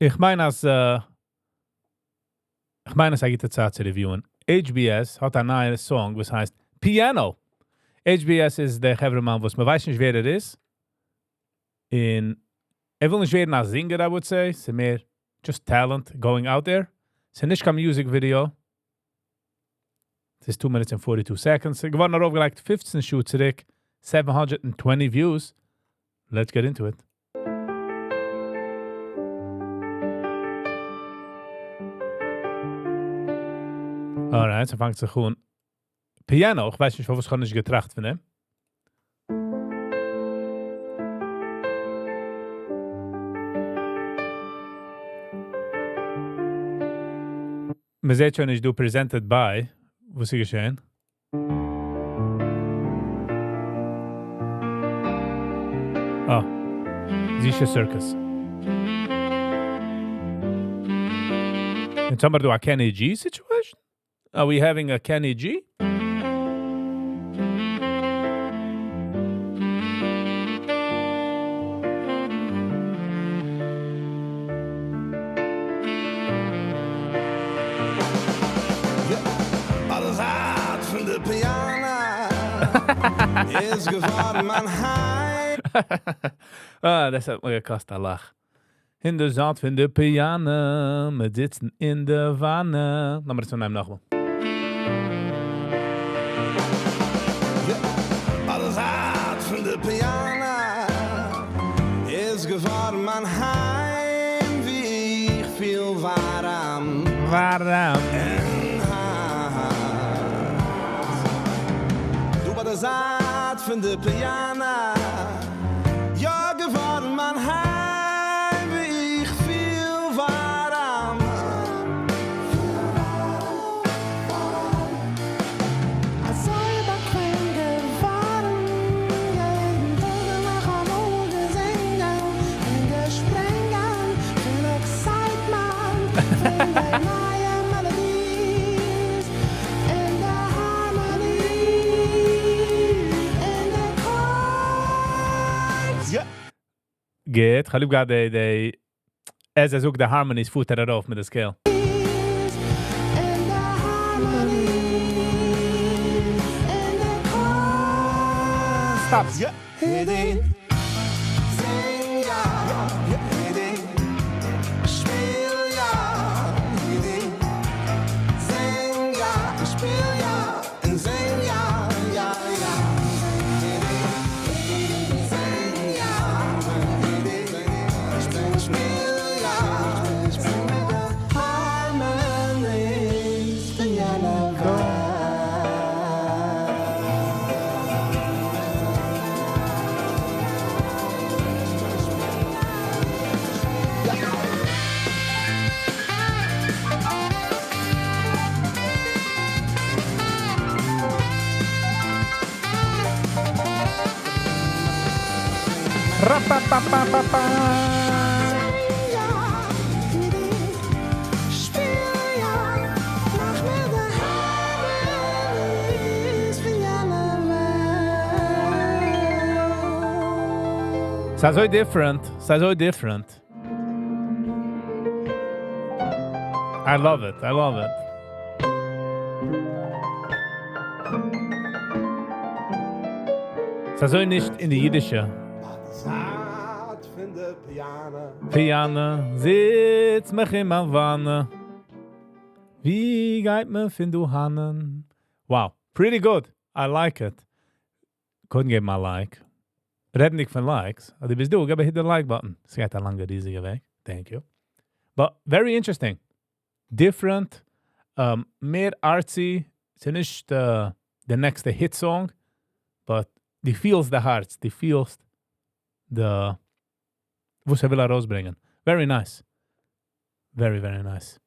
Ich meine, als gibt es Zeit zu reviewen. HBS hat einen neuen Song, was heißt Piano. HBS ist der Hevermann, was man weiß nicht, wer ist. Will nicht werden als Singer, I would say. Es ist mehr just talent going out there. Es ist nicht kein Music Video. Es ist 2 minutes and 42 seconds. Geworden darauf gleich 15 Shoots zurück. 720 views. Let's get into it. Alright, so fängt sich an. Piano, ich weiß nicht, was kann ich getracht von ihm. Man sieht schon, ich do presented by. Was ist geschehen? Oh, Zisha Circus. And somebody do a Kenny G situation? Are we having a Kenny G? Is geworden mein Heim. Das hat mir gekostet, ein Lach. In der Zand von der Piano, wir sitzen in der Wanne. Lass mal das von einem nochmal. Alles hart von der Piano is geworden mein Heim, wie ich viel warm. Der Saat von der Piano, ja geworden mein Heim, wie ich viel warm. Als Säuberquell geworden, jeden Tag nach am Ode singen, in der Sprengen, viel Excitement, von der neuen Melodies, in der Harmonie. Geht, Khalib gaat de as ook de harmonies voet erop met de scale. Stop. Ja. Zing ja, speel ja, zing ja, speel ja, en zing ja, ja, ja. So different. I love it. So nicht in die jiddische. Piano, sitz mich in mein Wanne. Wie geht me find du Hannen? Wow, pretty good. I like it. Couldn't get my like. Red nicht von likes. Also bis du, gebe hit the like button. Es geht ein langer riesiger Weg. Thank you. But very interesting. Different. Mehr artsy. It's nicht the next hit song. But die feels the hearts. Die feels the... Wo sie will rausbringen. Very nice. Very, very nice.